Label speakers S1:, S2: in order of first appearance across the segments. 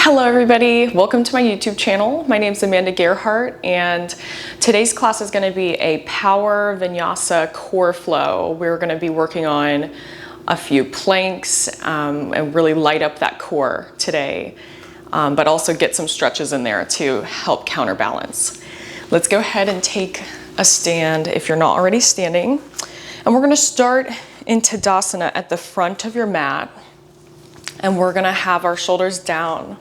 S1: Hello everybody, welcome to my YouTube channel. My name is Amanda Gerhardt and today's class is going to be a power vinyasa core flow. We're going to be working on a few planks and really light up that core today, but also get some stretches in there to help counterbalance. Let's go ahead and take a stand if you're not already standing. And we're going to start in Tadasana at the front of your mat. And we're gonna have our shoulders down,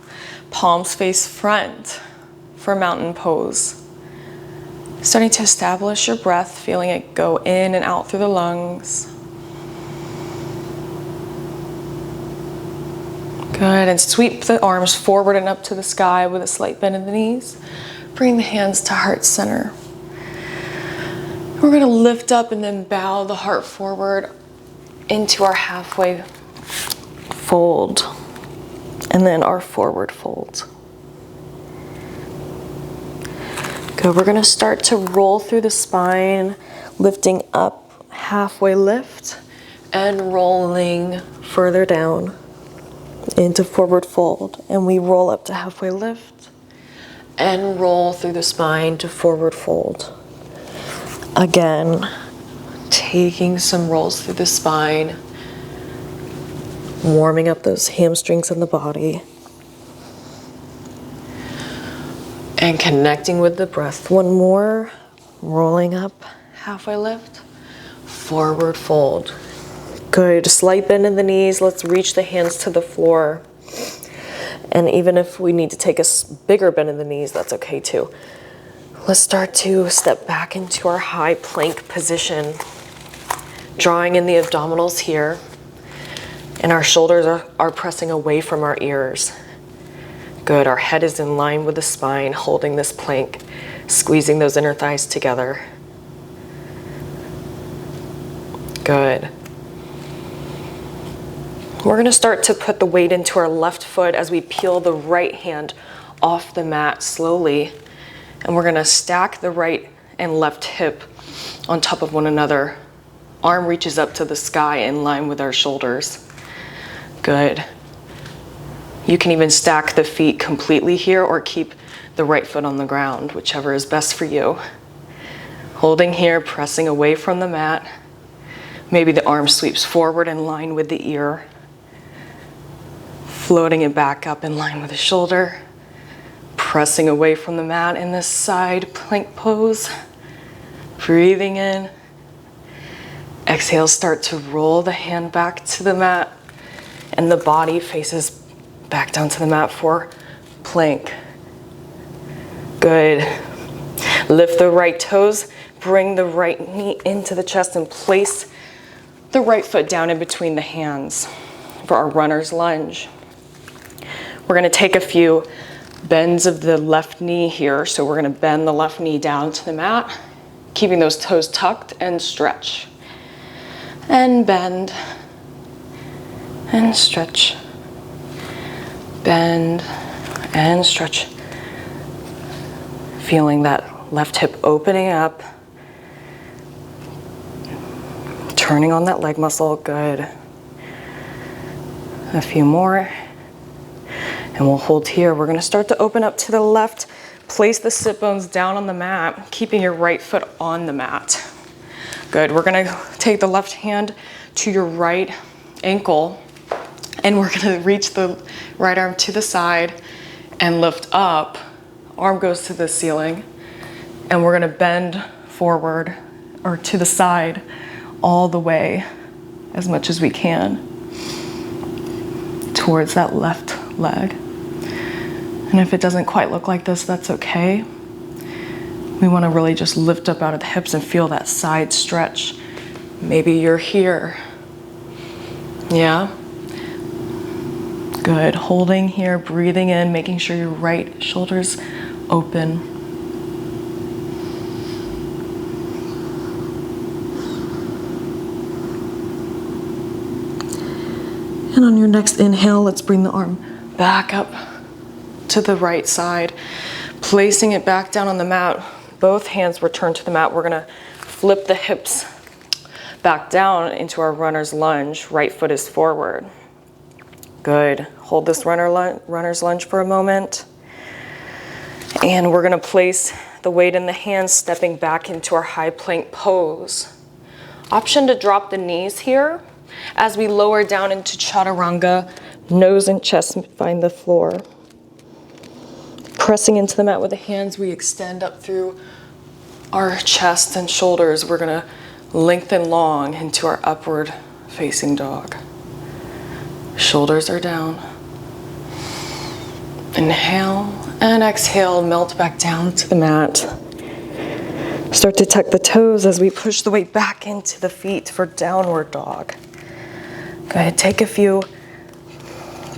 S1: palms face front for mountain pose. Starting to establish your breath, feeling it go in and out through the lungs. Good, and sweep the arms forward and up to the sky with a slight bend in the knees. Bring the hands to heart center. We're gonna lift up and then bow the heart forward into our halfway fold, and then our forward fold. Good, we're gonna start to roll through the spine, lifting up, halfway lift, and rolling further down into forward fold. And we roll up to halfway lift, and roll through the spine to forward fold. Again, taking some rolls through the spine, warming up those hamstrings in the body. And connecting with the breath. One more. Rolling up, halfway lift, forward fold. Good, slight bend in the knees. Let's reach the hands to the floor. And even if we need to take a bigger bend in the knees, that's okay too. Let's start to step back into our high plank position. Drawing in the abdominals here. And our shoulders are pressing away from our ears. Good, our head is in line with the spine, holding this plank, squeezing those inner thighs together. Good. We're gonna start to put the weight into our left foot as we peel the right hand off the mat slowly. And we're gonna stack the right and left hip on top of one another. Arm reaches up to the sky in line with our shoulders. Good. You can even stack the feet completely here or keep the right foot on the ground, whichever is best for you. Holding here, pressing away from the mat. Maybe the arm sweeps forward in line with the ear. Floating it back up in line with the shoulder. Pressing away from the mat in this side plank pose. Breathing in. Exhale, start to roll the hand back to the mat. And the body faces back down to the mat for plank. Good. Lift the right toes, bring the right knee into the chest and place the right foot down in between the hands for our runner's lunge. We're gonna take a few bends of the left knee here. So we're gonna bend the left knee down to the mat, keeping those toes tucked and stretch. And bend. And stretch, bend, and stretch. Feeling that left hip opening up, turning on that leg muscle, good. A few more, and we'll hold here. We're gonna start to open up to the left, place the sit bones down on the mat, keeping your right foot on the mat. Good, we're gonna take the left hand to your right ankle, and we're gonna reach the right arm to the side and lift up. Arm goes to the ceiling. And we're gonna bend forward or to the side all the way as much as we can towards that left leg. And if it doesn't quite look like this, that's okay. We wanna really just lift up out of the hips and feel that side stretch. Maybe you're here. Yeah? Good, holding here, breathing in, making sure your right shoulder's open. And on your next inhale, let's bring the arm back up to the right side, placing it back down on the mat. Both hands return to the mat. We're gonna flip the hips back down into our runner's lunge. Right foot is forward. Good. Hold this runner's lunge for a moment. And we're gonna place the weight in the hands, stepping back into our high plank pose. Option to drop the knees here as we lower down into chaturanga, nose and chest find the floor. Pressing into the mat with the hands, we extend up through our chest and shoulders. We're gonna lengthen long into our upward facing dog. Shoulders are down. Inhale and exhale, melt back down to the mat. Start to tuck the toes as we push the weight back into the feet for downward dog. Go ahead, take a few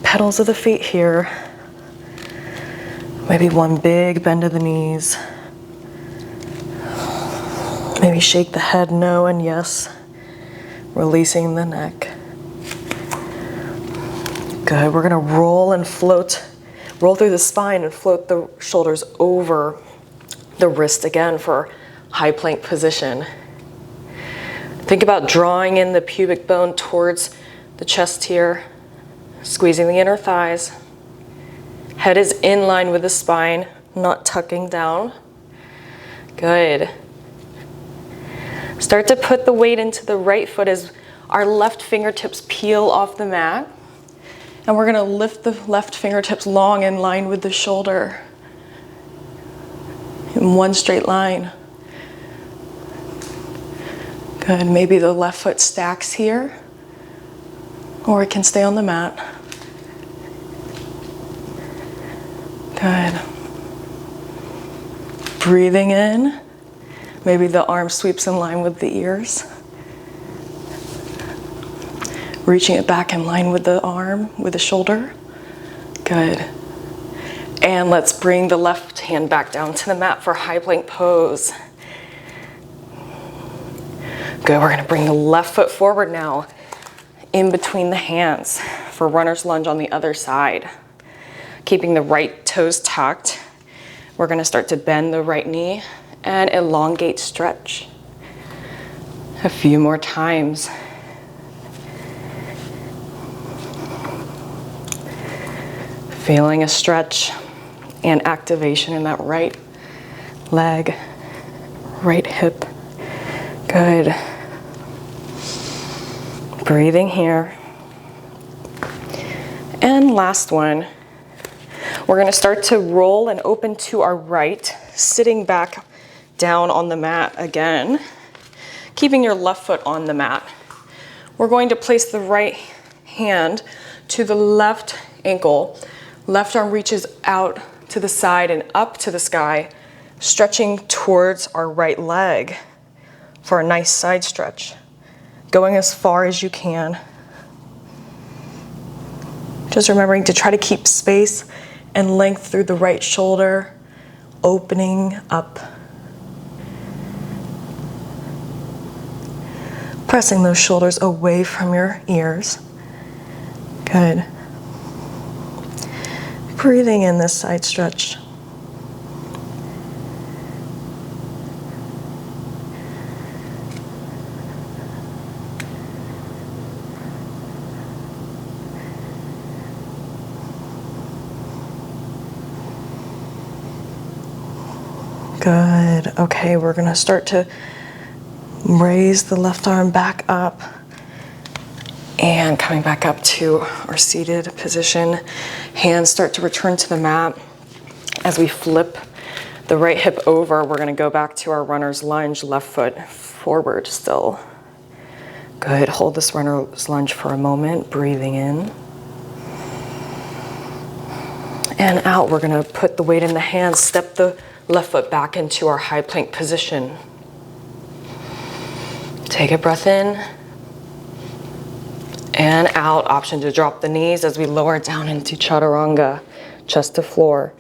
S1: petals of the feet here. Maybe one big bend of the knees. Maybe shake the head no and yes, releasing the neck. Good, we're gonna roll and float, roll through the spine and float the shoulders over the wrist again for high plank position. Think about drawing in the pubic bone towards the chest here, squeezing the inner thighs. Head is in line with the spine, not tucking down. Good. Start to put the weight into the right foot as our left fingertips peel off the mat. And we're gonna lift the left fingertips long in line with the shoulder in one straight line. Good, maybe the left foot stacks here, or it can stay on the mat. Good. Breathing in, maybe the arm sweeps in line with the ears. Reaching it back in line with the arm, with the shoulder. Good. And let's bring the left hand back down to the mat for high plank pose. Good, we're gonna bring the left foot forward now, in between the hands for runner's lunge on the other side. Keeping the right toes tucked, we're gonna start to bend the right knee and elongate stretch. A few more times. Feeling a stretch and activation in that right leg, right hip. Good. Breathing here. And last one. We're gonna start to roll and open to our right, sitting back down on the mat again, keeping your left foot on the mat. We're going to place the right hand to the left ankle. Left arm reaches out to the side and up to the sky, stretching towards our right leg for a nice side stretch. Going as far as you can. Just remembering to try to keep space and length through the right shoulder, opening up. Pressing those shoulders away from your ears. Good. Breathing in this side stretch. Good. Okay, we're gonna start to raise the left arm back up and coming back up to our seated position. Hands start to return to the mat. As we flip the right hip over, we're gonna go back to our runner's lunge, left foot forward still. Good, hold this runner's lunge for a moment, breathing in. And out, we're gonna put the weight in the hands, step the left foot back into our high plank position. Take a breath in and out. Option to drop the knees as we lower down into chaturanga, chest to floor.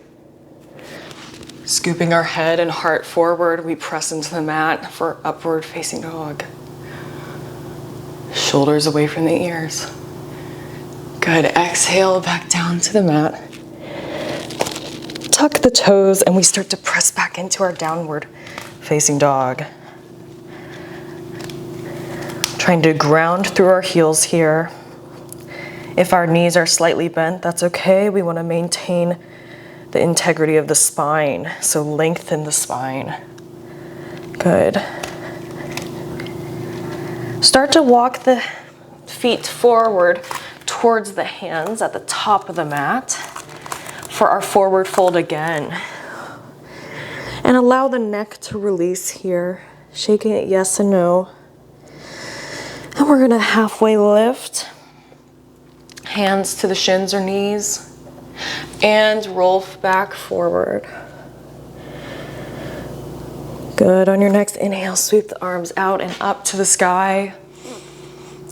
S1: Scooping our head and heart forward, we press into the mat for upward facing dog. Shoulders away from the ears. Good, exhale back down to the mat. Tuck the toes and we start to press back into our downward facing dog. Trying to ground through our heels here. If our knees are slightly bent, that's okay. We want to maintain the integrity of the spine, so lengthen the spine. Good. Start to walk the feet forward towards the hands at the top of the mat for our forward fold again. And allow the neck to release here, shaking it yes and no. And we're gonna halfway lift, hands to the shins or knees, and roll back forward. Good. On your next inhale, sweep the arms out and up to the sky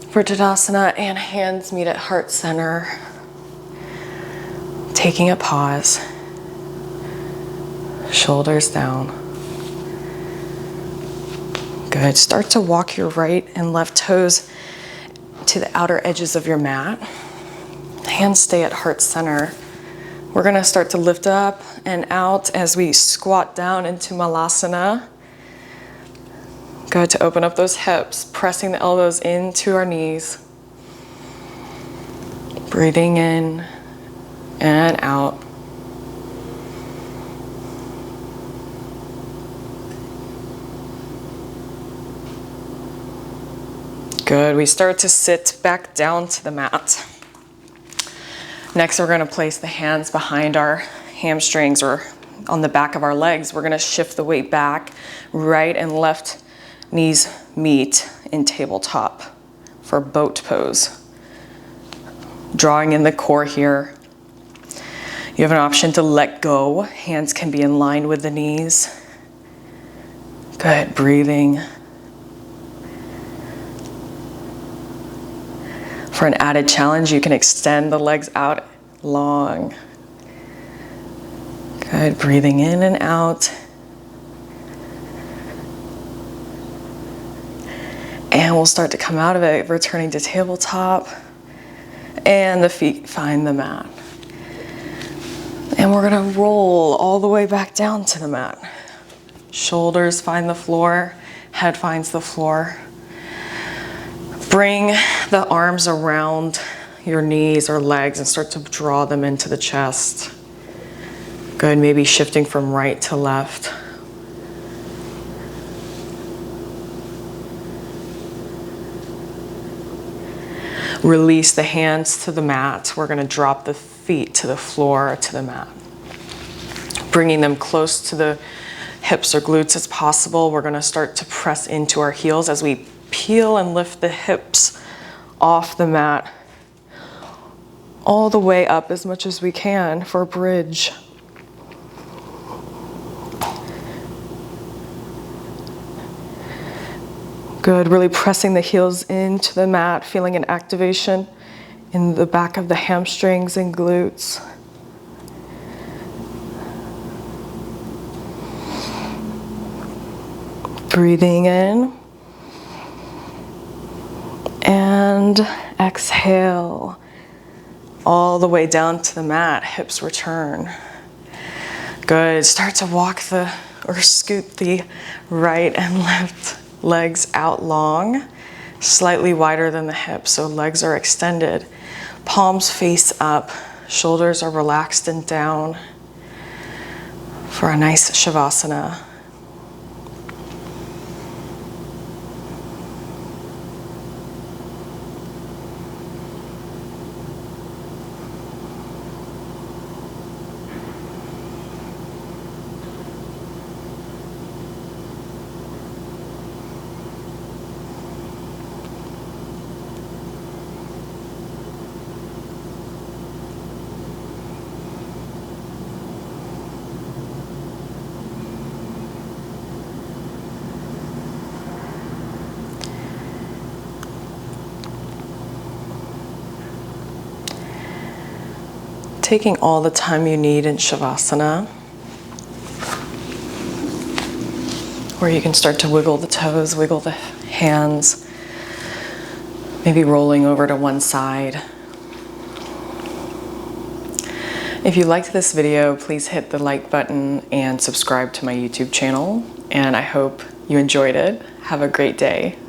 S1: for Tadasana, and hands meet at heart center. Taking a pause. Shoulders down. Good. Start to walk your right and left toes to the outer edges of your mat. Hands stay at heart center. We're going to start to lift up and out as we squat down into Malasana. Good. To open up those hips, pressing the elbows into our knees. Breathing in and out. Good. We start to sit back down to the mat. Next, we're going to place the hands behind our hamstrings or on the back of our legs. We're going to shift the weight back. Right and left knees meet in tabletop for boat pose. Drawing in the core here. You have an option to let go. Hands can be in line with the knees. Good. Breathing. For an added challenge, you can extend the legs out long. Good. Breathing in and out. And we'll start to come out of it, returning to tabletop. And the feet find the mat. And we're going to roll all the way back down to the mat. Shoulders find the floor, head finds the floor. Bring the arms around your knees or legs and start to draw them into the chest. Good, maybe shifting from right to left. Release the hands to the mat. We're going to drop the feet to the floor, to the mat. Bringing them close to the hips or glutes as possible. We're going to start to press into our heels as we peel and lift the hips off the mat all the way up as much as we can for a bridge. Good, really pressing the heels into the mat, feeling an activation in the back of the hamstrings and glutes. Breathing in. And exhale all the way down to the mat, hips return. Good, start to walk or scoot the right and left legs out long, slightly wider than the hips, so legs are extended. Palms face up, shoulders are relaxed and down for a nice Shavasana. Taking all the time you need in Shavasana, where you can start to wiggle the toes, wiggle the hands, maybe rolling over to one side. If you liked this video, please hit the like button and subscribe to my YouTube channel, and I hope you enjoyed it. Have a great day.